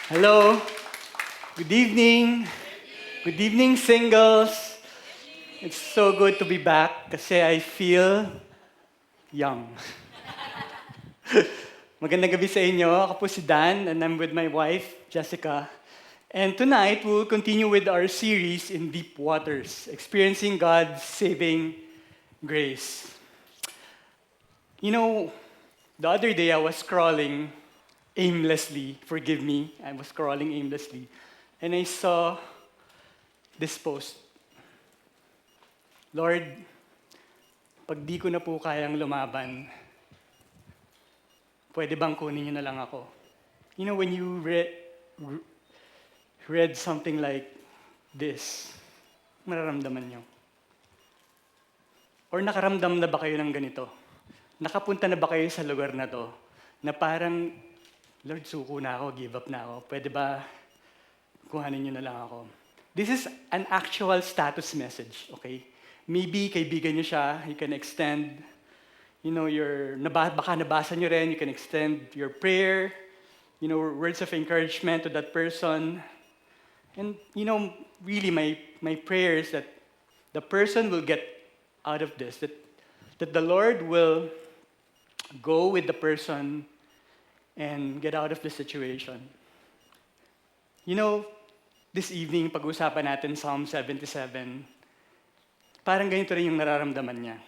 Hello. Good evening. Good evening, singles. It's so good to be back kasi I feel young. Magandang gabi sa inyo. Ako po si Dan and I'm with my wife, Jessica. And tonight, we'll continue with our series in Deep Waters, experiencing God's saving grace. You know, the other day I was scrolling aimlessly, forgive me, I was scrolling aimlessly, and I saw this post. Lord, pag di ko na po kayang lumaban, pwede bang kunin niyo na lang ako? You know, when you read something like this, mararamdaman niyo. Or nakaramdam na ba kayo ng ganito? Nakapunta na ba kayo sa lugar na to? Na parang, Lord, suko na ako, give up na ako. Pwede ba kuhanin niyo na lang ako? This is an actual status message, okay? Maybe kaibigan niyo siya, you can extend, baka nabasa niyo rin, you can extend your prayer, words of encouragement to that person. And, really my prayer is that the person will get out of this, that the Lord will go with the person and get out of the situation. This evening, pag-usapan natin Psalm 77, parang ganito rin yung nararamdaman niya.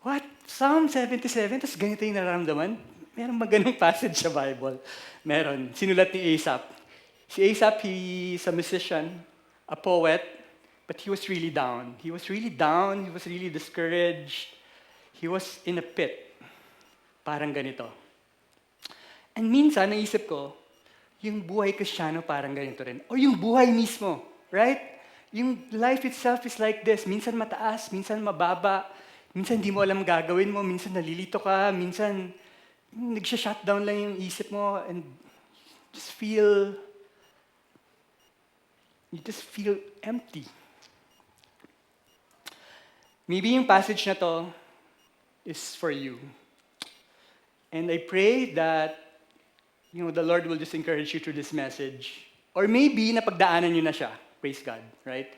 What? Psalm 77? Tapos ganito yung nararamdaman? Meron ba ganung passage sa Bible? Meron. Sinulat ni Asaph. Si Asaph, he's a musician, a poet, but he was really down. He was really down, he was really discouraged. He was in a pit. Parang ganito. And minsan, naisip ko, yung buhay Kristiyano parang ganito rin. O yung buhay mismo, right? Yung life itself is like this. Minsan mataas, minsan mababa. Minsan di mo alam gagawin mo, minsan nalilito ka, minsan nagsha-shutdown lang yung isip mo and you just feel empty. Maybe yung passage na to is for you. And I pray that the Lord will just encourage you through this message. Or maybe, napagdaanan nyo na siya. Praise God, right?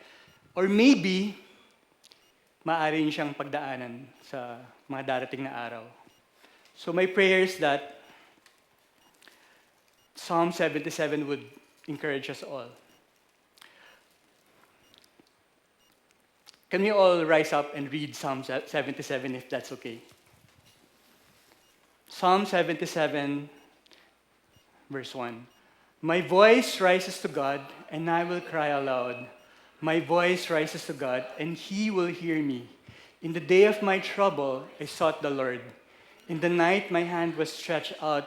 Or maybe, maaari nyo siyang pagdaanan sa mga darating na araw. So my prayer is that Psalm 77 would encourage us all. Can we all rise up and read Psalm 77 if that's okay? Psalm 77, verse 1. My voice rises to God, and I will cry aloud. My voice rises to God, and He will hear me. In the day of my trouble, I sought the Lord. In the night, my hand was stretched out.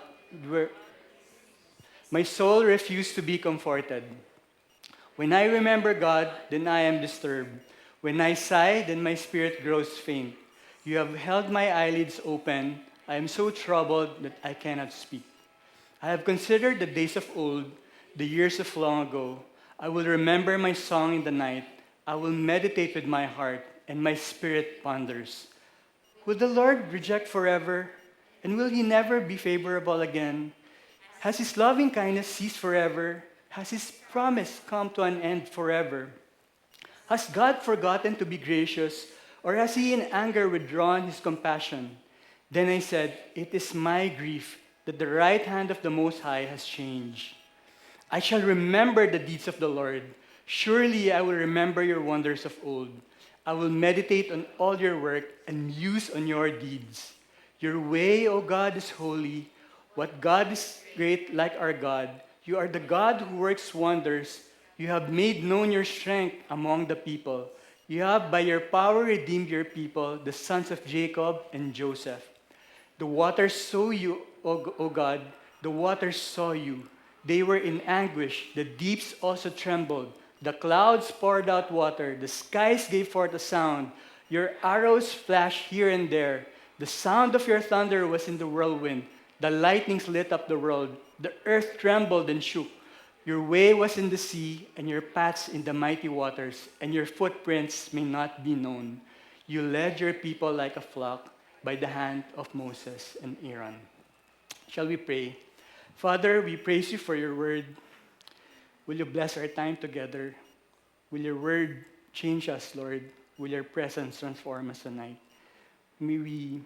My soul refused to be comforted. When I remember God, then I am disturbed. When I sigh, then my spirit grows faint. You have held my eyelids open. I am so troubled that I cannot speak. I have considered the days of old, the years of long ago. I will remember my song in the night. I will meditate with my heart, and my spirit ponders. Will the Lord reject forever? And will He never be favorable again? Has His loving kindness ceased forever? Has His promise come to an end forever? Has God forgotten to be gracious, or has He in anger withdrawn His compassion? Then I said, it is my grief that the right hand of the Most High has changed. I shall remember the deeds of the Lord. Surely I will remember your wonders of old. I will meditate on all your work and muse on your deeds. Your way, O God, is holy. What God is great like our God? You are the God who works wonders. You have made known your strength among the people. You have by your power redeemed your people, the sons of Jacob and Joseph. The waters saw you, O God, the waters saw you. They were in anguish. The deeps also trembled. The clouds poured out water. The skies gave forth a sound. Your arrows flashed here and there. The sound of your thunder was in the whirlwind. The lightnings lit up the world. The earth trembled and shook. Your way was in the sea, and your paths in the mighty waters, and your footprints may not be known. You led your people like a flock by the hand of Moses and Aaron. Shall we pray? Father, we praise you for your word. Will you bless our time together? Will your word change us, Lord? Will your presence transform us tonight? May we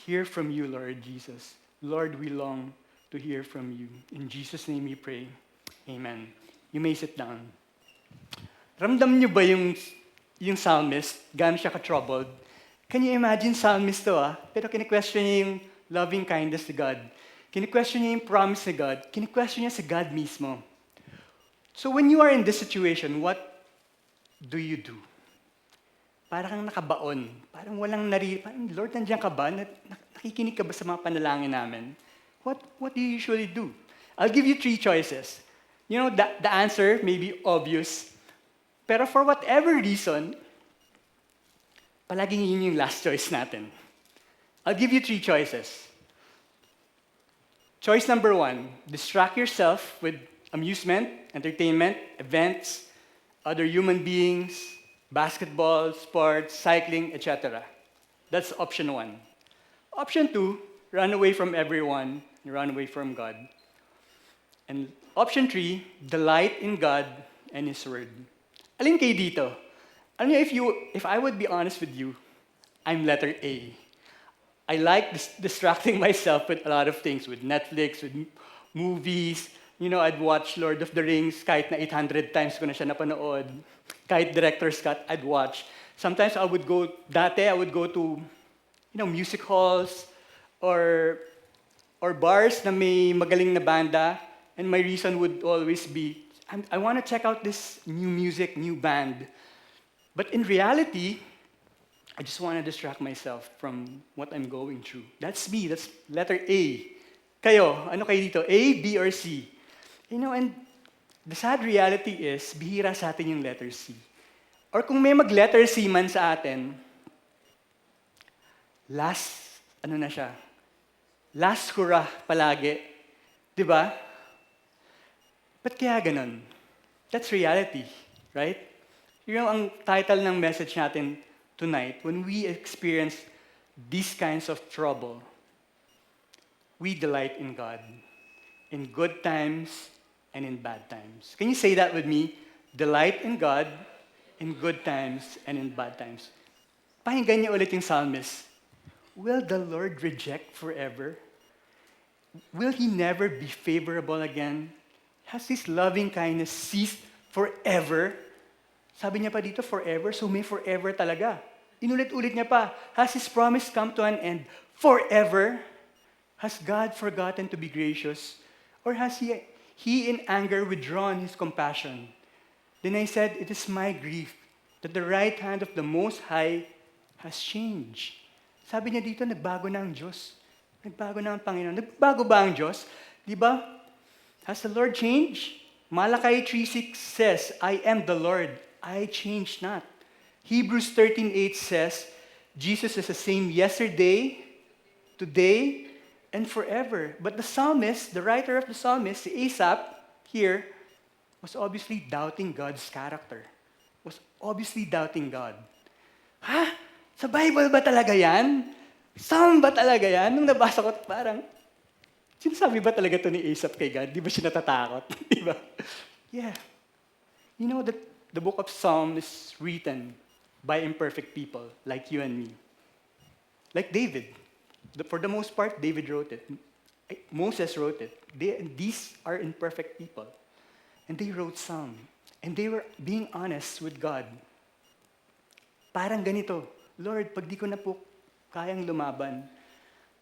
hear from you, Lord Jesus. Lord, we long to hear from you. In Jesus' name we pray. Amen. You may sit down. Ramdam niyo ba yung psalmist, gaano siya ka-troubled? Can you imagine psalmist to pero kini-question niya yung loving kindness ni God. Kini-question niya yung promise ni God. Kini-question niya si God mismo. So when you are in this situation, what do you do? Parang kang nakabaon. Parang walang parang, Lord, nandiyan ka ba? Nakikinig ka ba sa mga panalangin namin? What do you usually do? I'll give you 3 choices. You know, the answer may be obvious. Pero for whatever reason, palaging yun yung last choice natin. I'll give you 3 choices. Choice number 1, distract yourself with amusement, entertainment, events, other human beings, basketball, sports, cycling, etc. That's option 1. Option 2, run away from everyone, run away from God. And option 3, delight in God and His Word. Alin kayo dito? Alam niyo, if I would be honest with you, I'm letter A. I like distracting myself with a lot of things, with Netflix, with movies. You know, I'd watch Lord of the Rings kahit na 800 times ko na siya napanood. Kahit director's cut, I'd watch. Sometimes I would go to, music halls or bars na may magaling na banda, and my reason would always be, I want to check out this new music, new band. But in reality, I just want to distract myself from what I'm going through. That's me. That's letter A. Kayo, ano kayo dito? A, B, or C? And the sad reality is, bihira sa atin yung letter C. Or kung may mag-letter C man sa atin, last hurrah palagi. Diba? Ba't kaya ganun? That's reality, right? Yung ang title ng message natin tonight, when we experience these kinds of trouble, we delight in God, in good times and in bad times. Can you say that with me? Delight in God, in good times and in bad times. Pakinggan niyo ulit yung psalmist. Will the Lord reject forever? Will He never be favorable again? Has His loving kindness ceased forever? Sabi niya pa dito, forever, so may forever talaga. Inulit-ulit niya pa, has His promise come to an end forever? Has God forgotten to be gracious? Or has He in anger withdrawn His compassion? Then I said, it is my grief that the right hand of the Most High has changed. Sabi niya dito, nagbago na ang Diyos. Nagbago na ang Panginoon. Nagbago ba ang Diyos? Di ba? Has the Lord changed? Malachi 3:6 says, I am the Lord, I change not. Hebrews 13:8 says, Jesus is the same yesterday, today, and forever. But the psalmist, the writer of the psalmist, si Asaph, here, was obviously doubting God's character. Was obviously doubting God. Ha? Sa Bible ba talaga yan? Psalm ba talaga yan? Nung nabasa ko, parang, sinasabi ba talaga ito ni Asaph kay God? Di ba siya natatakot? Di ba? Yeah. You know that the book of Psalms is written by imperfect people like you and me. Like David. For the most part, David wrote it. Moses wrote it. These are imperfect people. And they wrote Psalm. And they were being honest with God. Parang ganito, Lord, pag di ko na po kayang lumaban,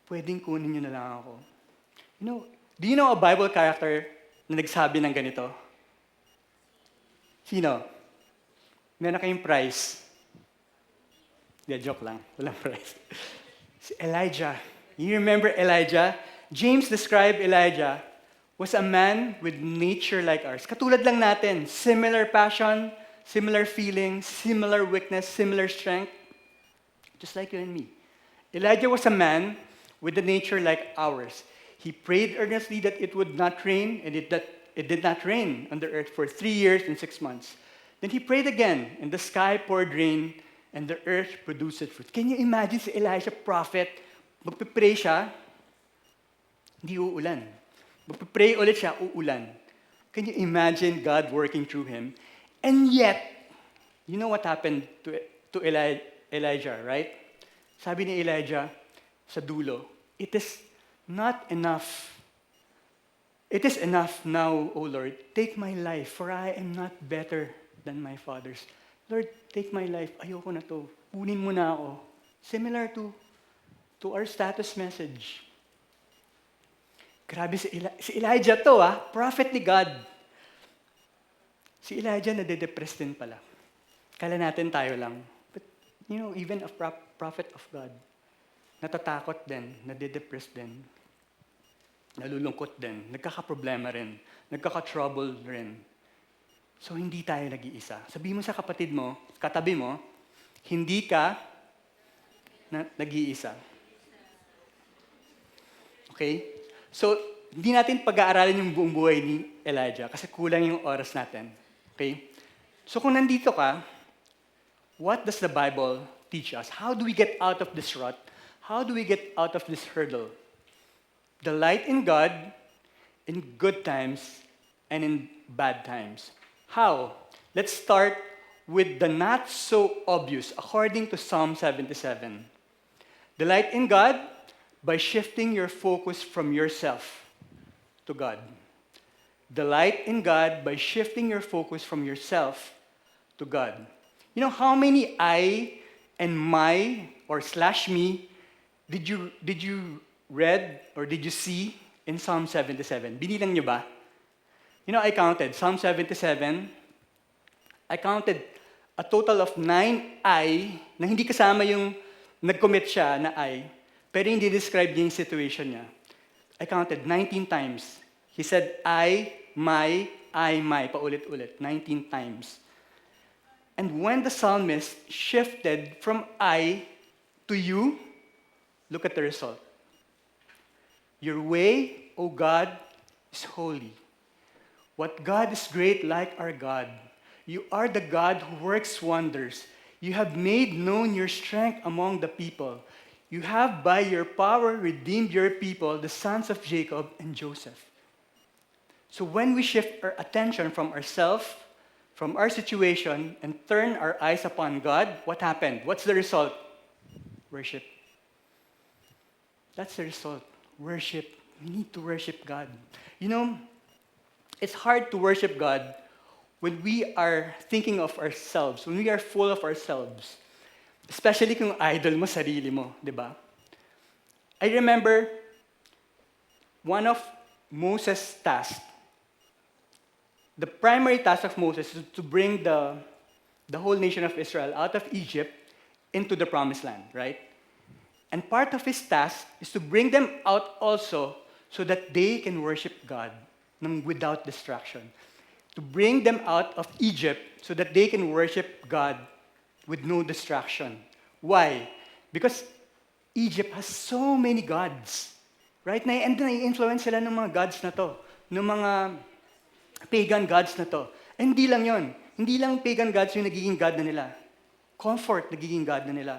pwedeng kunin niyo na lang ako. Do you know a Bible character na nagsabi ng ganito? Sino? Meron kayong prize. Joke lang. Walang prize. Si Elijah. You remember Elijah? James described Elijah was a man with nature like ours. Katulad lang natin. Similar passion, similar feelings, similar weakness, similar strength. Just like you and me. Elijah was a man with a nature like ours. He prayed earnestly that it would not rain, and it did not rain on the earth for 3 years and 6 months. Then he prayed again, and the sky poured rain, and the earth produced its fruit. Can you imagine si Elijah, prophet, magpipray siya, hindi uulan. Pray ulit siya, uulan. Can you imagine God working through him? And yet, you know what happened to Elijah, right? Sabi ni Elijah sa dulo, it is not enough. It is enough now, O Lord. Take my life, for I am not better than my fathers. Lord, take my life. Ayoko na to. Kunin mo na ako. Similar to our status message. Grabe si Elijah to, prophet ni God. Si Elijah nade-depress din pala. Kala natin tayo lang. But, even a prophet of God, natatakot din, nade-depress din, nalulungkot din, nagkakaproblema rin, nagkaka-trouble rin. So, hindi tayo nag-iisa. Sabihin mo sa kapatid mo, katabi mo, hindi ka nag-iisa. Okay? So, hindi natin pag-aaralin yung buong buhay ni Elijah kasi kulang yung oras natin. Okay? So kung nandito ka, what does the Bible teach us? How do we get out of this rut? How do we get out of this hurdle? The light in God in good times and in bad times. How? Let's start with the not so obvious according to Psalm 77. The light in God by shifting your focus from yourself to God. The light in God by shifting your focus from yourself to God. You know how many I and my or slash me did you read or did you see in Psalm 77? Binilang niyo ba? I counted Psalm 77. I counted a total of 9 I na hindi kasama yung nag-commit siya na I, pero hindi describe niya yung situation niya. I counted 19 times. He said, I, my, paulit-ulit, 19 times. And when the psalmist shifted from I to you, look at the result. Your way, O God, is holy. What God is great like our God. You are the God who works wonders. You have made known your strength among the people. You have by your power redeemed your people, the sons of Jacob and Joseph. So when we shift our attention from ourselves, from our situation, and turn our eyes upon God, what happened? What's the result? Worship. That's the result. Worship. We need to worship God. It's hard to worship God when we are thinking of ourselves, when we are full of ourselves. Especially kung idol mo, sarili mo, di ba? I remember one of Moses' tasks. The primary task of Moses is to bring the whole nation of Israel out of Egypt into the promised land, right? And part of his task is to bring them out also so that they can worship God without distraction. To bring them out of Egypt so that they can worship God with no distraction. Why? Because Egypt has so many gods. Right? And na-influence sila ng mga gods na to. Ng mga pagan gods na to. And hindi lang yon. Hindi lang pagan gods yung nagiging God na nila. Comfort, nagiging God na nila.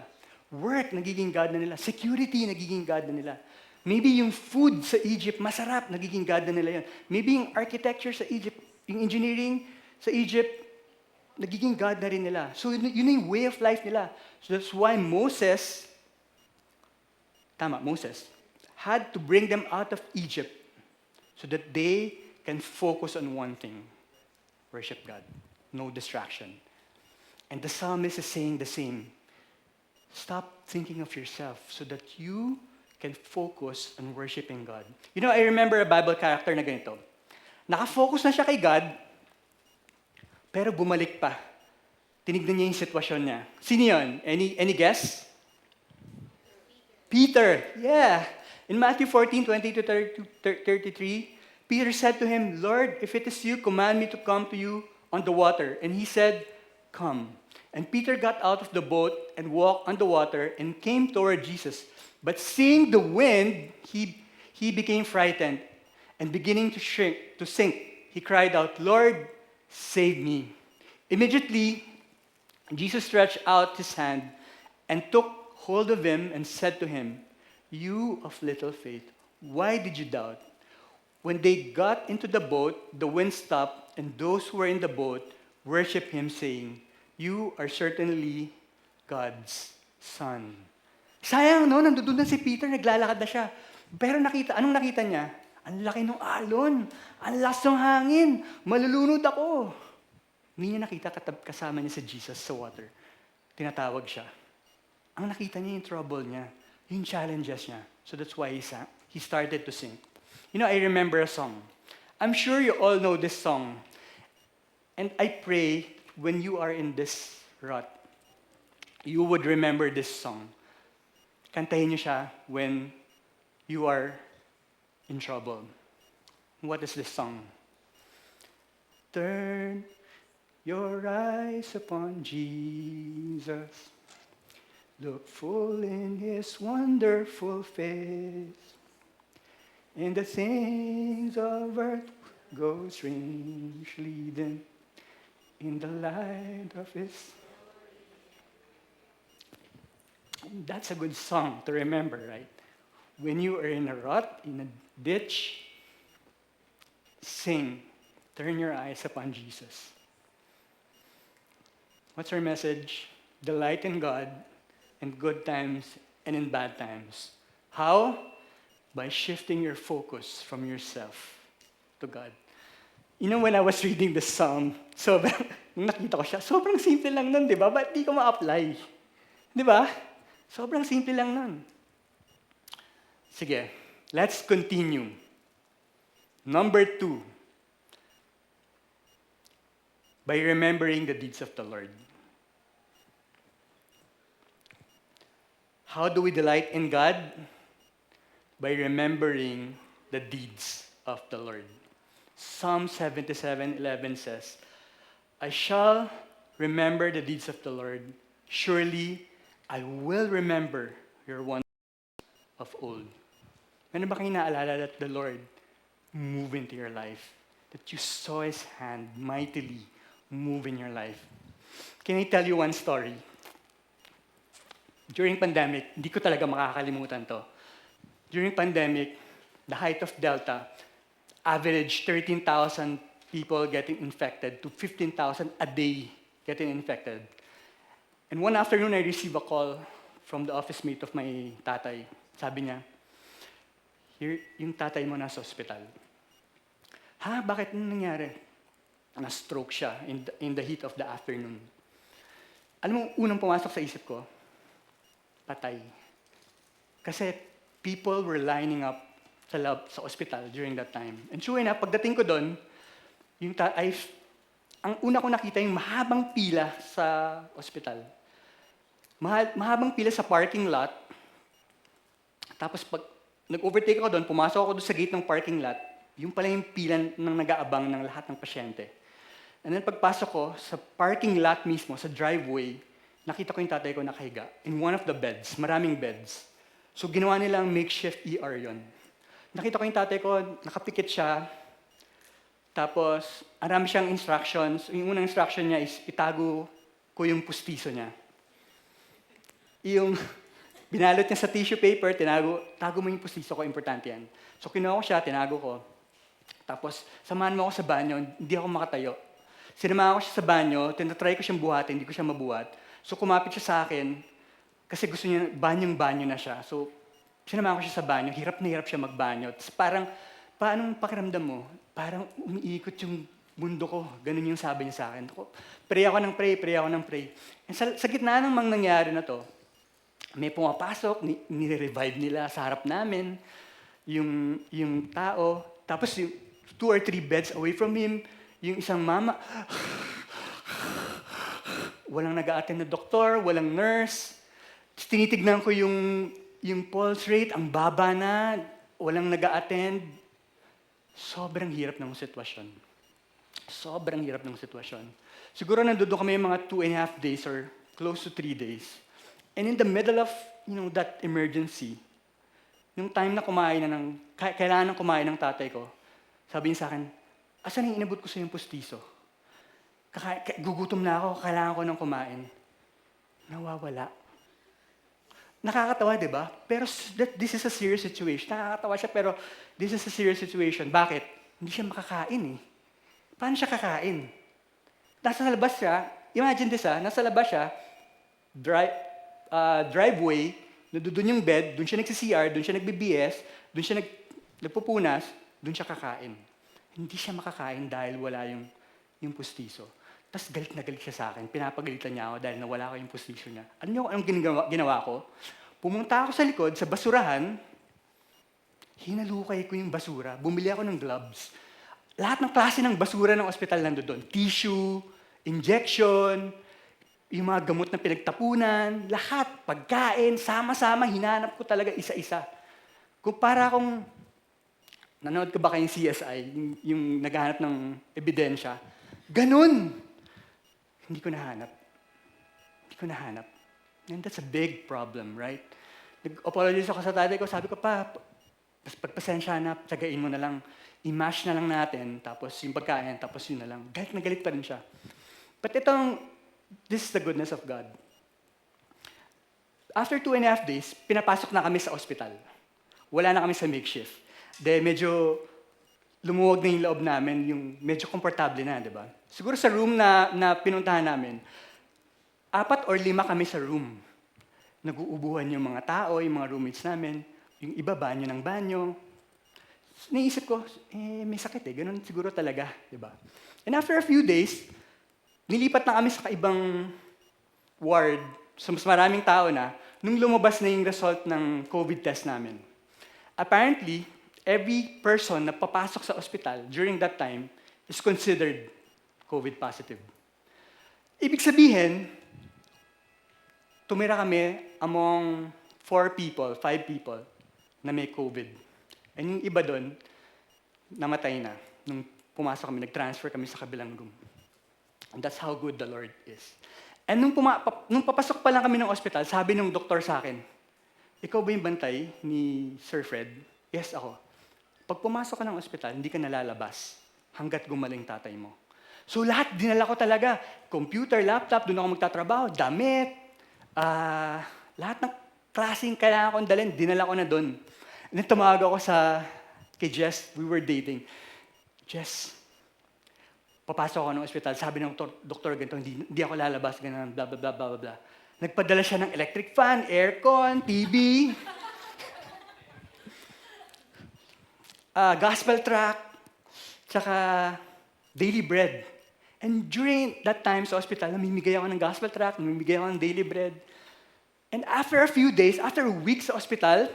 Work, nagiging God na nila. Security, nagiging God na nila. Maybe yung food sa Egypt, masarap, nagiging God na nila yun. Maybe yung architecture sa Egypt, yung engineering sa Egypt, nagiging God na rin nila. So yun yung way of life nila. So that's why Moses had to bring them out of Egypt so that they can focus on one thing, worship God, no distraction. And the psalmist is saying the same. Stop thinking of yourself so that you can focus on worshiping God. I remember a Bible character na ganito. Nakafocus na siya kay God, pero bumalik pa. Tinignan niya yung sitwasyon niya. Sino yun? Any guess? Peter. Yeah. In Matthew 14:20 to 33, Peter said to him, Lord, if it is you, command me to come to you on the water. And he said, come. And Peter got out of the boat and walked on the water and came toward Jesus. But seeing the wind, he became frightened. And beginning to sink, he cried out, Lord, save me. Immediately, Jesus stretched out his hand and took hold of him and said to him, you of little faith, why did you doubt? When they got into the boat, the wind stopped, and those who were in the boat worshiped him, saying, "You are certainly God's Son." Sayang, no? Nandun na si Peter, naglalakad na siya. Pero anong nakita niya? Ang laki ng alon. Ang lakas ng hangin. Malulunod ako. Hindi niya nakita kasama niya si Jesus sa water. Tinatawag siya. Ang nakita niya yung trouble niya, yung challenges niya. So that's why he started to sing. You know, I remember a song. I'm sure you all know this song. And I pray when you are in this rut, you would remember this song. Kantahin niyo siya when you are in trouble. What is this song? Turn your eyes upon Jesus. Look full in his wonderful face. And the things of earth go strangely dim in the light of his. That's a good song to remember, right? When you are in a rut, in a ditch, sing, turn your eyes upon Jesus. What's our message? Delight in God in good times and in bad times. How? By shifting your focus from yourself to God. You know, when I was reading this psalm, nakita ko siya, sobrang simple lang nun, di ba? Ba't di ko ma-apply? Di ba? Sobrang simple lang nun. Sige, let's continue. Number 2, by remembering the deeds of the Lord. How do we delight in God? By remembering the deeds of the Lord. Psalm 77:11 says, I shall remember the deeds of the Lord. Surely, I will remember your wonders of old. Ano ba kayo naalala that the Lord move into your life? That you saw His hand mightily move in your life? Can I tell you one story? During pandemic, hindi ko talaga makakalimutan to. During pandemic, the height of Delta, average 13,000 people getting infected to 15,000 a day getting infected. And one afternoon, I received a call from the office mate of my tatay. Sabi niya, yung tatay mo nasa ospital. Ha? Bakit nangyari? Na-stroke siya in the heat of the afternoon. Alam mo, unang pumasok sa isip ko, patay. Kasi people were lining up sa ospital during that time. And sure enough, pagdating ko doon, ang una ko nakita yung mahabang pila sa ospital. Mahabang pila sa parking lot. Tapos pag nag-overtake ako doon, pumasok ako doon sa gate ng parking lot, yung pala yung pila ng nag-aabang ng lahat ng pasyente. And then pagpasok ko sa parking lot mismo, sa driveway, nakita ko yung tatay ko nakahiga in one of the beds, maraming beds. So ginawa nilang makeshift ER yon. Nakita ko yung tatay ko, nakapikit siya, tapos marami siyang instructions. Yung unang instruction niya is itago ko yung pustiso niya. Yung binalot niya sa tissue paper, tago mo yung pustiso ko, importante yan. So kinuha ko siya, tinago ko. Tapos samahan mo ako sa banyo, hindi ako makatayo. Sinamahan ko siya sa banyo, tinatry ko siyang buhatin, hindi ko siya mabuhat. So kumapit siya sa akin, kasi gusto niya, banyong-banyo na siya. So, sinamahan ko siya sa banyo, hirap na hirap siya magbanyo. Tapos parang, paano pakiramdam mo? Parang umiikot yung mundo ko. Ganun yung sabi niya sa akin. Pray ako ng pray. And sa gitna ng mga nangyari na to, may pumapasok, nire-revive nila sa harap namin, yung tao. Tapos yung 2 or 3 beds away from him, yung isang mama, walang nag-a-attend na doktor, walang nurse. Tinitignan ko yung pulse rate, ang baba na, walang nag-a-attend. Sobrang hirap ng sitwasyon. Sobrang hirap ng sitwasyon. Siguro nandoon kami yung mga 2.5 days or close to 3 days. And in the middle of that emergency, yung time na kailangan kumain ng tatay ko, sabi niya sa akin, asan yung inabot ko sa yung pustiso? Gugutom na ako, kailangan ko ng kumain. Nawawala. Nakakatawa, di ba? Pero this is a serious situation. Nakakatawa siya, pero this is a serious situation. Bakit? Hindi siya makakain eh. Paano siya kakain? Nasa labas siya, imagine this nasa labas siya, driveway, doon yung bed, doon siya nagsi-CR, doon siya nagbi-BS, doon siya nagpupunas, doon siya kakain. Hindi siya makakain dahil wala yung pustiso. Tapos galit na galit siya sa akin. Pinapagalitan niya ako dahil nawala ko yung pustiso niya. Ano niyo anong ginawa ko? Pumunta ako sa likod, sa basurahan, hinalukay ko yung basura, bumili ako ng gloves. Lahat ng klase ng basura ng ospital nandoon. Tissue, injection, yung mga gamot na pinagtapunan, lahat, pagkain, sama-sama, hinanap ko talaga isa-isa. Kung para akong, nanood ka ba kayong CSI, yung naghahanap ng ebidensya? Ganun! Hindi ko nahanap. And that's a big problem, right? Nag-apologize ako sa tatay ko, sabi ko, pagpasensya na, tsagain mo na lang, i-mash na lang natin, tapos yung pagkain, tapos yun na lang. Galit na galit pa rin siya. But this is the goodness of God. After 2.5 days, pinapasok na kami sa ospital. Wala na kami sa makeshift. Medyo lumuwag na yung loob namin, yung medyo komportable na, di ba? Siguro sa room na pinuntahan namin, 4 or 5 kami sa room. Nag-uubuhan yung mga tao, yung mga roommates namin, yung iba banyo ng banyo. So, naisip ko, may sakit ganun siguro talaga, di ba? And after a few days, nilipat na kami sa kaibang ward, so mas maraming tao na, nung lumabas na yung result ng COVID test namin. Apparently, every person na papasok sa ospital during that time is considered COVID positive. Ibig sabihin, tumira kami among 4 people, 5 people na may COVID. And yung iba doon, namatay na. Nung pumasok kami, nag-transfer kami sa kabilang room. And that's how good the Lord is. And nung papasok pa lang kami ng ospital, sabi ng doktor sa akin, ikaw ba yung bantay ni Sir Fred? Yes, ako. Pag pumasok ka ng ospital, hindi ka nalalabas hanggat gumaling tatay mo. So lahat, dinala ko talaga. Computer, laptop, doon ako magtatrabaho, damit, lahat ng klaseng kailangan kong dalhin, dinala ko na doon. And then tumawag ako kay Jess, we were dating. Jess, papasok ako ng ospital, sabi ng doktor ganito, hindi ako lalabas, ganun, blah, blah, blah, blah, blah. Nagpadala siya ng electric fan, aircon, TV, gospel track, tsaka daily bread. And during that time sa hospital, namimigay ako ng gospel track, namimigay ako ng daily bread. And after a few days, after a week sa hospital,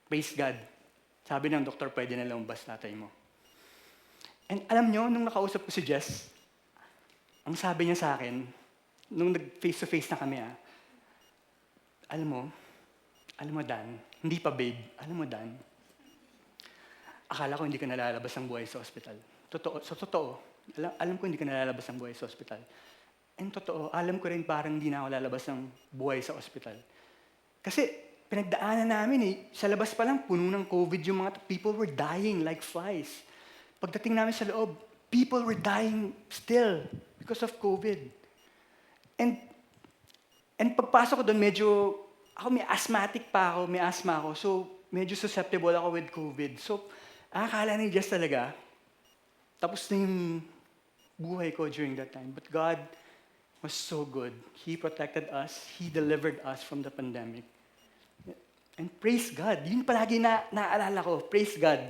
praise God. Sabi ng doktor, pwede na lumabas tatay mo. And alam nyo, nung nakausap ko si Jess, ang sabi niya sa akin, nung nag-face-to-face na kami, alam mo, Dan, hindi pa babe, alam mo, Dan, akala ko hindi ka nalalabas ng buhay sa ospital. Totoo. Alam ko hindi ka nalalabas ng buhay sa ospital. And totoo, alam ko rin parang hindi na ako lalabas ng buhay sa ospital. Kasi pinagdaanan namin sa labas pa lang, puno ng COVID yung mga people were dying like flies. Pagdating namin sa loob, people were dying still because of COVID. And pagpasok ko doon, ako may asthmatic pa ako, may asthma ako, so medyo susceptible ako with COVID. So, akala ni Jess talaga, tapos na yung buhay ko during that time. But God was so good. He protected us. He delivered us from the pandemic. And praise God. Yun palagi naaalala ko. Praise God.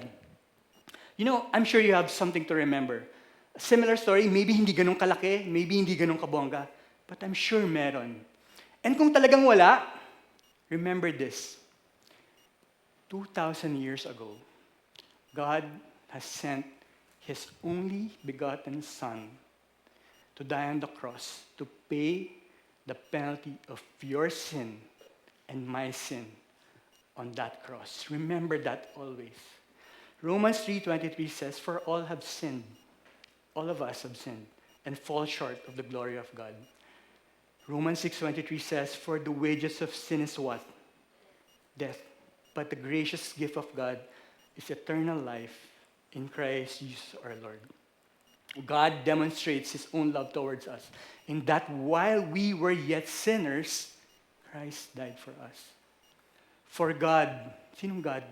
You know, I'm sure you have something to remember. A similar story, maybe hindi ganun kalaki, maybe hindi ganun kabongga, but I'm sure meron. And kung talagang wala, remember this. 2,000 years ago, God has sent His only begotten Son to die on the cross to pay the penalty of your sin and my sin on that cross. Remember that always. Romans 3:23 says, "For all have sinned, all of us have sinned, and fall short of the glory of God." Romans 6:23 says, "For the wages of sin is what? Death. But the gracious gift of God is eternal life in Christ Jesus our Lord." God demonstrates His own love towards us in that while we were yet sinners, Christ died for us. For God, sinong God?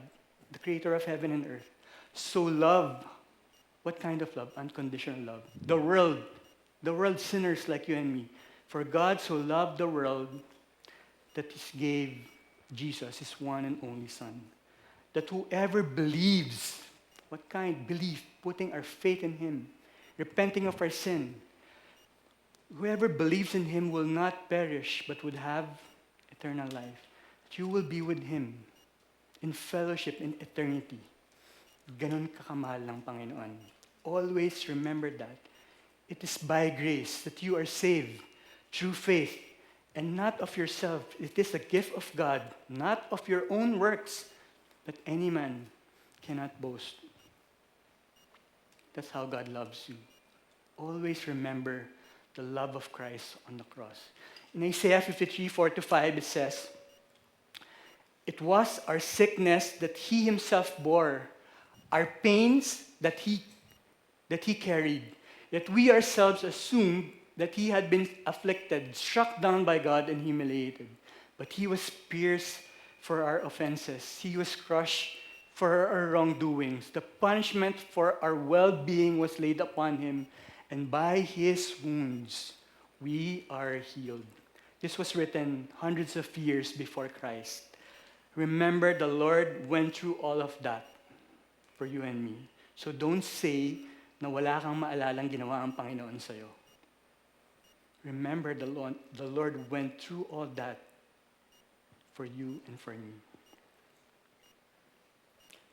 The creator of heaven and earth. So loved. What kind of love? Unconditional love. The world sinners like you and me. For God so loved the world that He gave Jesus, His one and only Son. That whoever believes, what kind? Belief, putting our faith in Him, repenting of our sin. Whoever believes in Him will not perish, but would have eternal life. That you will be with Him in fellowship in eternity. Ganon kakamahal ng Panginoon. Always remember that. It is by grace that you are saved through faith, and not of yourself. It is a gift of God, not of your own works, that any man cannot boast. That's how God loves you. Always remember the love of Christ on the cross. In Isaiah 53, 4-5, it says, "It was our sickness that He Himself bore, our pains that He carried. Yet we ourselves assumed that He had been afflicted, struck down by God, and humiliated. But He was pierced for our offenses. He was crushed for our wrongdoings. The punishment for our well-being was laid upon Him, and by His wounds we are healed." This was written hundreds of years before Christ. Remember, the Lord went through all of that for you and me. So don't say na wala kang maalalang ginawa ang Panginoon sa'yo. Remember, the Lord went through all that for you and for me.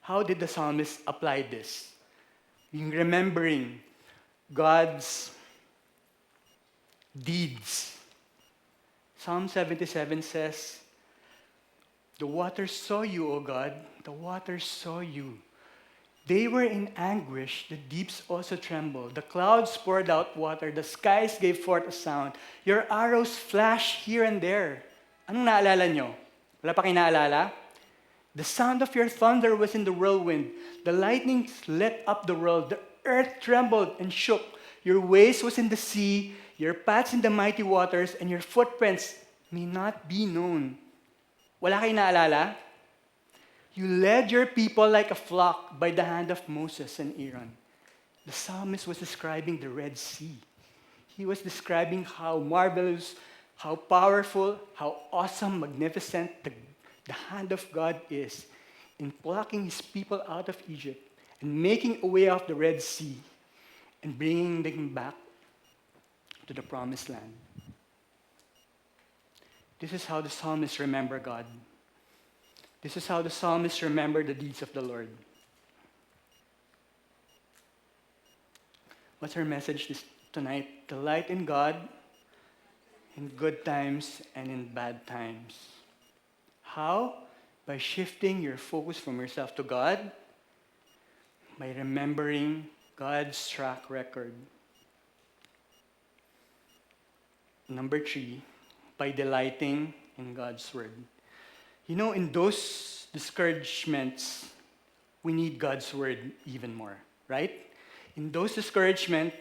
How did the psalmist apply this? In remembering God's deeds. Psalm 77 says, "The waters saw you, O God, the waters saw you. They were in anguish, the deeps also trembled. The clouds poured out water, the skies gave forth a sound. Your arrows flashed here and there." Anong naalala nyo? Wala pa kayo naalala? "The sound of your thunder was in the whirlwind. The lightning lit up the world. The earth trembled and shook. Your ways was in the sea, your paths in the mighty waters, and your footprints may not be known." Wala kayo naalala? "You led your people like a flock by the hand of Moses and Aaron." The psalmist was describing the Red Sea. He was describing how marvelous, how powerful, how awesome, magnificent the hand of God is in plucking His people out of Egypt and making a way of the Red Sea and bringing them back to the promised land. This is how the psalmist remembered God. This is how the psalmist remembered the deeds of the Lord. What's our message tonight? Delight in God in good times and in bad times. How? By shifting your focus from yourself to God, by remembering God's track record. Number 3, by delighting in God's word. You know, in those discouragements, we need God's word even more, right? In those discouragements,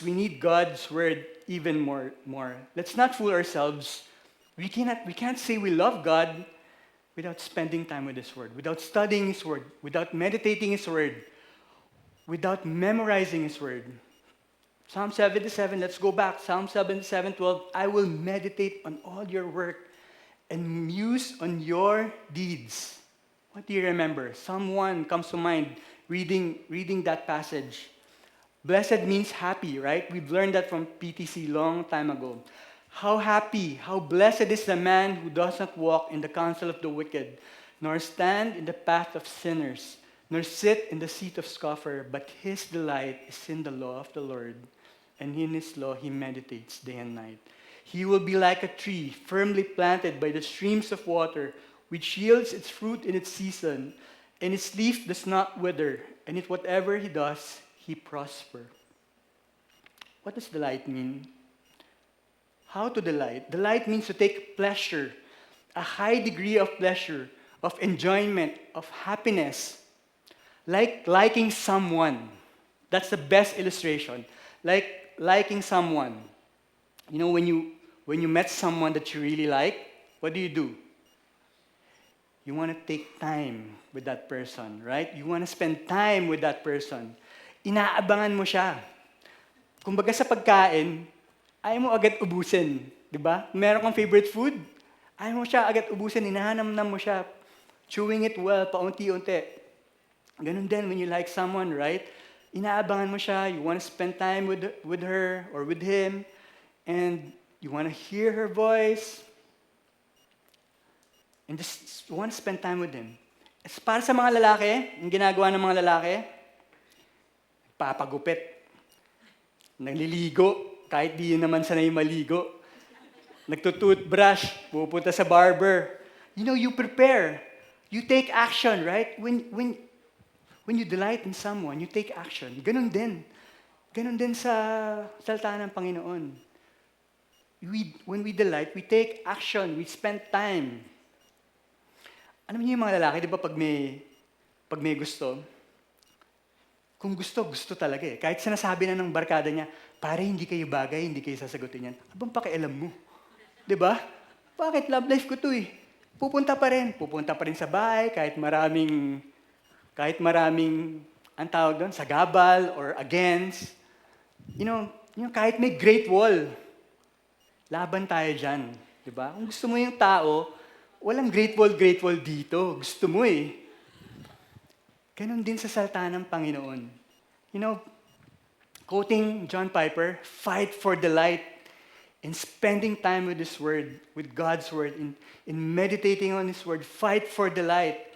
we need God's word even more. Let's not fool ourselves. We can't say we love God without spending time with His word, without studying His word, without meditating His word, without memorizing His word. Psalm 77, let's go back. Psalm 77:12, "I will meditate on all your work and muse on your deeds." What do you remember? Psalm 1 comes to mind, reading that passage. Blessed means happy, right? We've learned that from PTC long time ago. How happy, how blessed is the man who does not walk in the counsel of the wicked, nor stand in the path of sinners, nor sit in the seat of scoffer, but his delight is in the law of the Lord, and in His law he meditates day and night. He will be like a tree firmly planted by the streams of water, which yields its fruit in its season, and its leaf does not wither, and in whatever he does, he prospers. What does delight mean? How to delight? Delight means to take pleasure, a high degree of pleasure, of enjoyment, of happiness. Like liking someone. That's the best illustration. Like liking someone. You know, when when you met someone that you really like, what do? You want to take time with that person, right? You want to spend time with that person. Inaabangan mo siya. Kumbaga sa pagkain, ayaw mo agad ubusin, di ba? Meron kang favorite food, ayaw mo siya agad ubusin, hinahanam-nam mo siya, chewing it well, paunti-unti. Ganun din when you like someone, right? Inaabangan mo siya, you want to spend time with her or with him, and you want to hear her voice, and just you want to spend time with him. As para sa mga lalaki, yung ginagawa ng mga lalaki, papagupit, nagliligo, kahit di yun naman sanay maligo, nagtutoothbrush, pupunta sa barber. You know, you prepare. You take action, right? When you delight in someone, you take action. Ganun din. Ganun din sa salita ng Panginoon. When we delight, we take action. We spend time. Alam niyo yung mga lalaki, di ba pag may gusto, kung gusto talaga eh. Kahit sinasabi na ng barkada niya, pare, hindi kayo bagay, hindi kayo sasagutin yan. Abang pakialam mo. Di ba? Bakit? Love life ko to eh. Pupunta pa rin sa bahay, kahit maraming, ang tawag doon, sagabal or against. You know, kahit may great wall, laban tayo dyan. Di ba? Kung gusto mo yung tao, walang great wall dito. Gusto mo eh. Ganon din sa salita ng Panginoon. You know, quoting John Piper, fight for delight in spending time with His Word, with God's Word, in meditating on His Word. Fight for delight.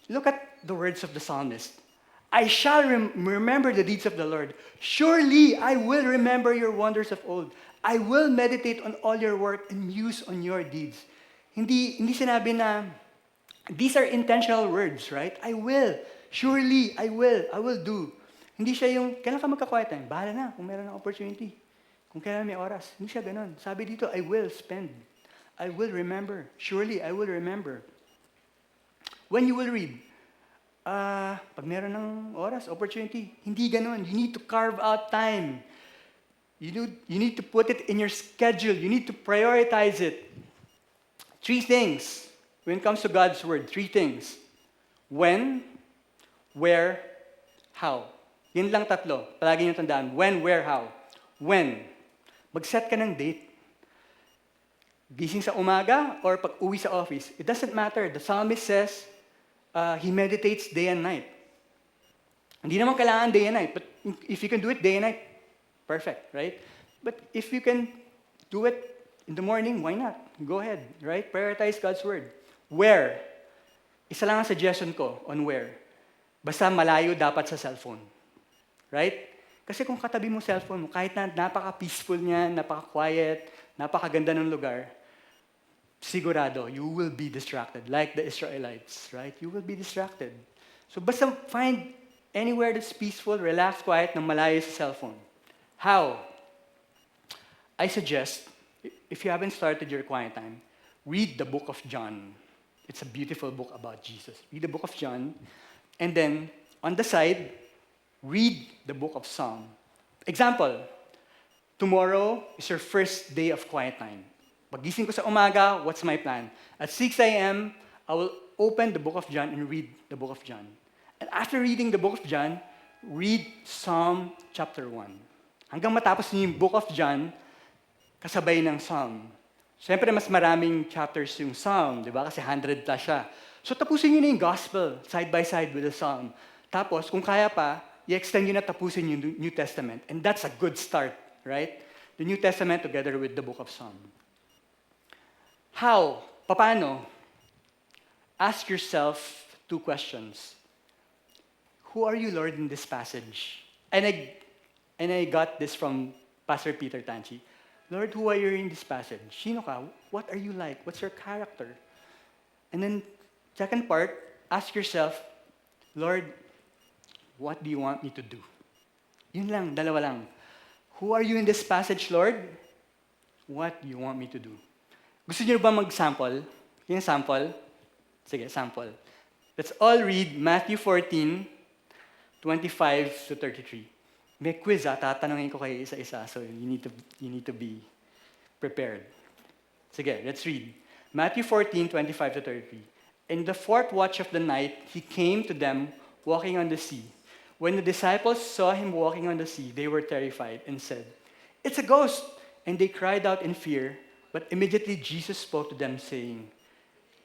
Look at the words of the psalmist. I shall remember the deeds of the Lord. Surely I will remember your wonders of old. I will meditate on all your work and muse on your deeds. Hindi sinabi na, these are intentional words, right? I will. Surely, I will do. Hindi siya yung, kailan ka magka-quiet time? Bahala na, kung meron ng opportunity. Kung kailan may oras. Hindi siya ganun. Sabi dito, I will spend. I will remember. Surely, I will remember. When you will read, pag meron ng oras, opportunity, hindi ganun. You need to carve out time. You need to put it in your schedule. You need to prioritize it. 3 things when it comes to God's Word. 3 things. When, where, how. Yun lang 3. Palagi nyo tandaan. When, where, how. When. Mag-set ka ng date. Gising sa umaga or pag uwi sa office. It doesn't matter. The psalmist says, he meditates day and night. Hindi naman kailangan day and night. But if you can do it day and night, perfect, right? But if you can do it in the morning, why not? Go ahead, right? Prioritize God's Word. Where? Isa lang ang suggestion ko on where. Basta malayo dapat sa cellphone. Right? Kasi kung katabi mo cellphone mo, kahit na napaka-peaceful niya, napaka-quiet, napakaganda ng lugar, sigurado, you will be distracted. Like the Israelites, right? You will be distracted. So basta find anywhere that's peaceful, relaxed, quiet, na malayo sa cellphone. How? I suggest, if you haven't started your quiet time, read the book of John. It's a beautiful book about Jesus. Read the book of John, and then on the side, read the book of Psalm. Example, tomorrow is your first day of quiet time. Pagising ko sa umaga, what's my plan? At 6 a.m., I will open the book of John and read the book of John. And after reading the book of John, read Psalm chapter 1. Hanggang matapos niyo yung book of John, kasabay ng Psalm. Siyempre, mas maraming chapters yung Psalm, di ba? Kasi 100 plus siya. So, tapusin niyo na yung Gospel, side by side with the Psalm. Tapos, kung kaya pa, i-extend niyo na tapusin yung New Testament. And that's a good start, right? The New Testament together with the book of Psalm. How? Paano? Ask yourself 2 questions. Who are you, Lord, in this passage? And I got this from Pastor Peter Tanchi. Lord, who are you in this passage? Sino ka? What are you like? What's your character? And then, second part, ask yourself, Lord, what do you want me to do? Yun lang, dalawa lang. Who are you in this passage, Lord? What do you want me to do? Gusto niyo ba mag-sample? Yung sample? Sige, sample. Let's all read Matthew 14, 25 to 33. May quiz tatanungin ko kayo isa-isa, so you need to be prepared. Sige, let's read. Matthew 14:25 to 30. In the fourth watch of the night, he came to them walking on the sea. When the disciples saw him walking on the sea, they were terrified and said, "It's a ghost!" And they cried out in fear. But immediately Jesus spoke to them, saying,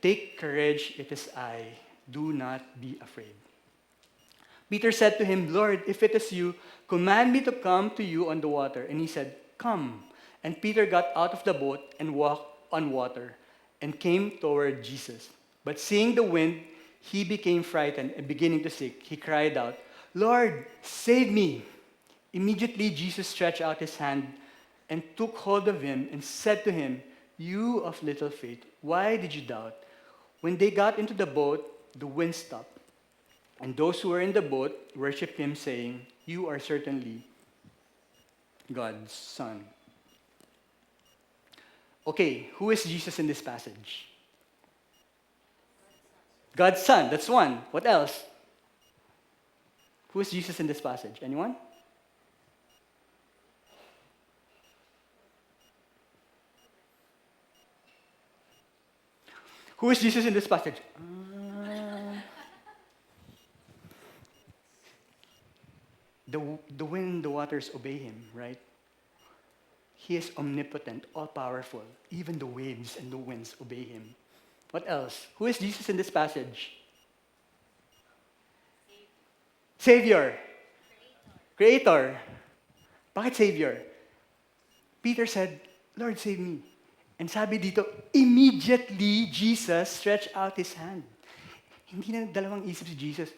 "Take courage, it is I. Do not be afraid." Peter said to him, "Lord, if it is you, command me to come to you on the water." And he said, "Come." And Peter got out of the boat and walked on water and came toward Jesus. But seeing the wind, he became frightened and beginning to sink. He cried out, "Lord, save me." Immediately Jesus stretched out his hand and took hold of him and said to him, "You of little faith, why did you doubt?" When they got into the boat, the wind stopped. And those who were in the boat worshiped him, saying, "You are certainly God's Son." Okay, who is Jesus in this passage? God's Son, that's one. What else? Who is Jesus in this passage? Anyone? Who is Jesus in this passage? The wind and the waters obey him, right? He is omnipotent, all-powerful. Even the waves and the winds obey him. What else? Who is Jesus in this passage? Savior. Creator. Bakit Savior? Peter said, "Lord, save me." And sabi dito, immediately Jesus stretched out his hand. Hindi na dalawang isip si Jesus.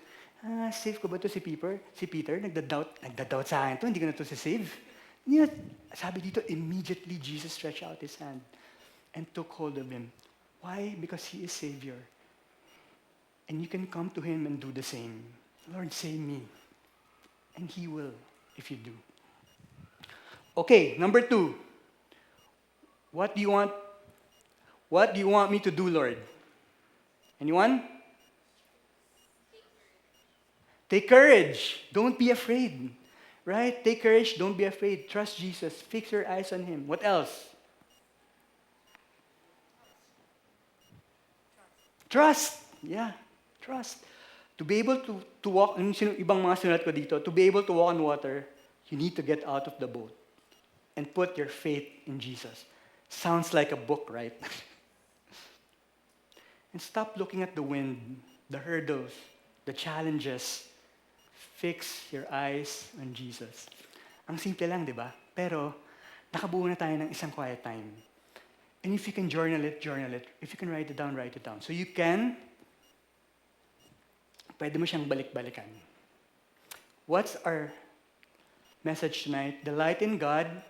Save ko ba to si Peter? Si Peter, nagda-doubt sa akin to, hindi ko na to si-save. Hindi na, sabi dito, immediately Jesus stretched out his hand and took hold of him. Why? Because he is Savior. And you can come to him and do the same. "Lord, save me." And he will, if you do. Okay, number 2. What do you want me to do, Lord? Anyone? Take courage. Don't be afraid. Right? Take courage. Don't be afraid. Trust Jesus. Fix your eyes on him. What else? Trust. Yeah. Trust. To be able to walk, ibang mga sinulat ko dito, to be able to walk on water, you need to get out of the boat and put your faith in Jesus. Sounds like a book, right? And stop looking at the wind, the hurdles, the challenges. Fix your eyes on Jesus. Ang simple lang, di ba? Pero, nakabuo na tayo ng isang quiet time. And if you can journal it, journal it. If you can write it down, write it down. So you can, pwede mo siyang balik-balikan. What's our message tonight? The light in God,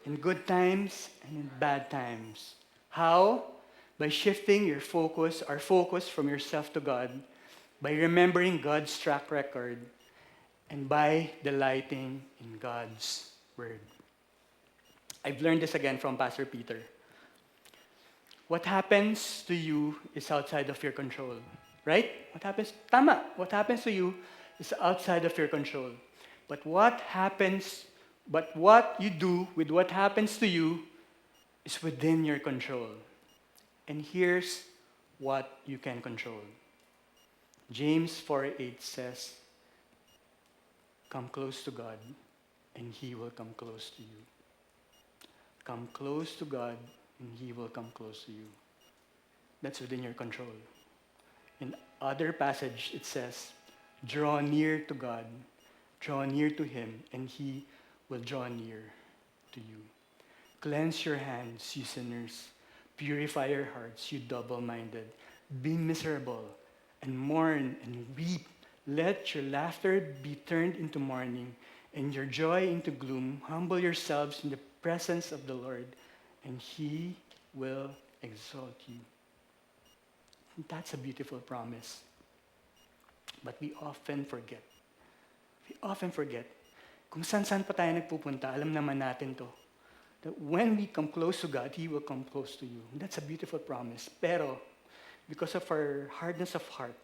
in good times and in bad times. How? By shifting your focus, our focus from yourself to God, by remembering God's track record, and by delighting in God's Word. I've learned this again from Pastor Peter. What happens to you is outside of your control. Right? Tama. What happens to you is outside of your control. But what you do with what happens to you is within your control. And here's what you can control. James 4:8 says, "Come close to God, and He will come close to you." Come close to God, and He will come close to you. That's within your control. In other passage, it says, "Draw near to God, draw near to Him, and He will draw near to you." Cleanse your hands, you sinners. Purify your hearts, you double-minded. Be miserable, and mourn, and weep. Let your laughter be turned into mourning, and your joy into gloom. Humble yourselves in the presence of the Lord, and He will exalt you. That's a beautiful promise. But we often forget. Kung saan pa tayo nagpupunta, alam naman natin to. That when we come close to God, He will come close to you. That's a beautiful promise. Pero, because of our hardness of heart,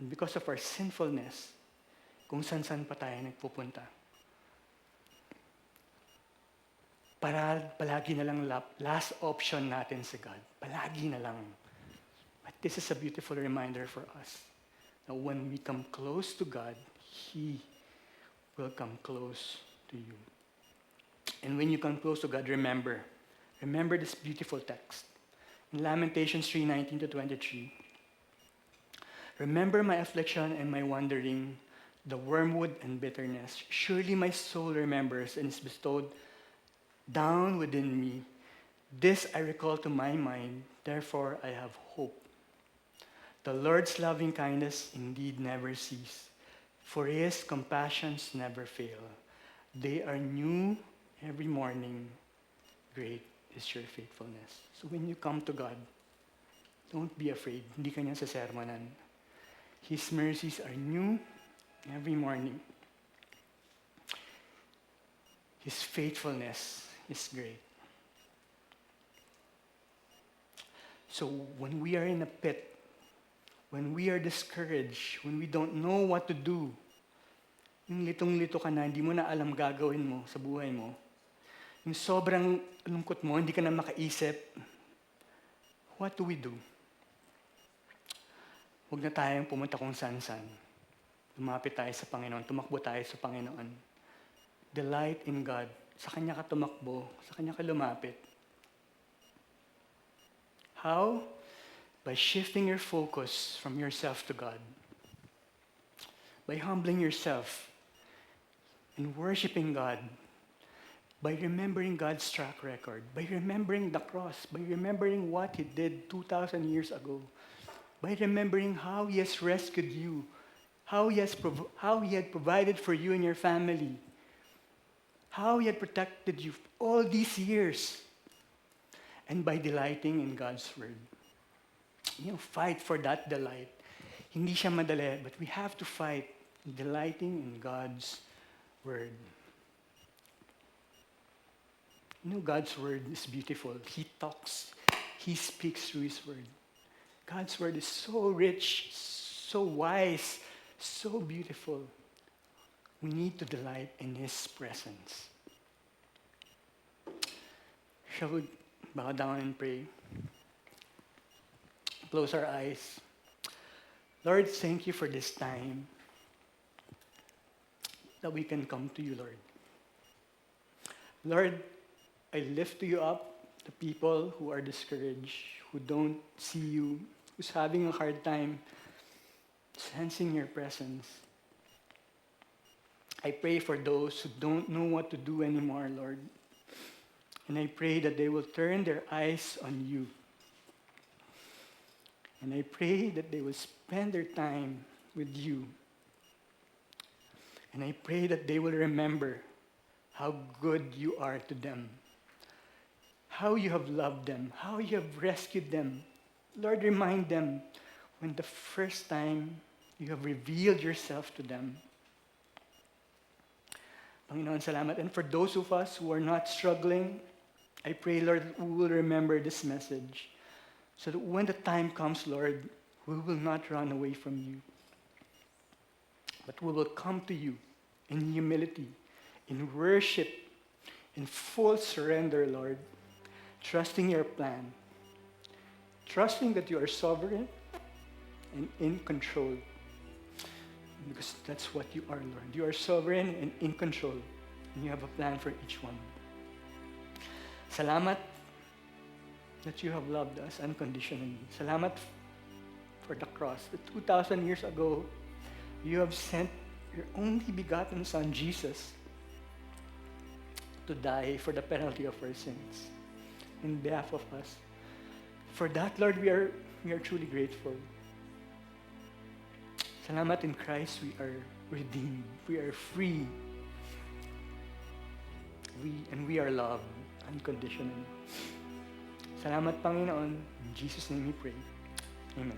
and because of our sinfulness, kung saan pa tayo nagpupunta. palagi na lang last option natin sa God. Palagi na lang. But this is a beautiful reminder for us that when we come close to God, He will come close to you. And when you come close to God, remember this beautiful text. In Lamentations 3:19 to 23, remember my affliction and my wandering, the wormwood and bitterness. Surely my soul remembers and is bestowed down within me. This I recall to my mind, therefore I have hope. The Lord's loving kindness indeed never cease, for His compassions never fail. They are new every morning. Great is your faithfulness. So when you come to God, don't be afraid. Hindi ka niya sasermonan. His mercies are new every morning. His faithfulness is great. So when we are in a pit, when we are discouraged, when we don't know what to do, yung litong-lito ka na, hindi mo na alam gagawin mo sa buhay mo, yung sobrang lungkot mo, hindi ka na makaisip, what do we do? Huwag na tayong pumunta kung saan-saan. Lumapit tayo sa Panginoon, tumakbo tayo sa Panginoon. Delight in God. Sa Kanya ka tumakbo, sa Kanya ka lumapit. How? By shifting your focus from yourself to God. By humbling yourself and worshiping God. By remembering God's track record. By remembering the cross. By remembering what He did 2,000 years ago. By remembering how He has rescued you. How He had provided for you and your family. How He had protected you all these years. And by delighting in God's Word. Fight for that delight. Hindi siya madali, but we have to fight delighting in God's Word. God's Word is beautiful. He talks. He speaks through His Word. God's Word is so rich, so wise, so beautiful. We need to delight in His presence. Shall we bow down and pray? Close our eyes. Lord, thank you for this time that we can come to you, Lord. Lord, I lift to you up the people who are discouraged, who don't see you, who's having a hard time sensing your presence. I pray for those who don't know what to do anymore, Lord. And I pray that they will turn their eyes on you. And I pray that they will spend their time with you. And I pray that they will remember how good you are to them, how you have loved them, how you have rescued them. Lord, remind them when the first time you have revealed yourself to them. Panginoon, salamat. And for those of us who are not struggling, I pray, Lord, that we will remember this message so that when the time comes, Lord, we will not run away from you, but we will come to you in humility, in worship, in full surrender, Lord, trusting your plan, trusting that you are sovereign and in control. Because that's what you are, Lord. You are sovereign and in control. And you have a plan for each one. Salamat that you have loved us unconditionally. Salamat for the cross. That 2,000 years ago, you have sent your only begotten Son, Jesus, to die for the penalty of our sins in behalf of us. For that, Lord, we are truly grateful. Salamat, in Christ we are redeemed. We are free. We are loved unconditionally. Salamat, Panginoon. In Jesus' name we pray. Amen.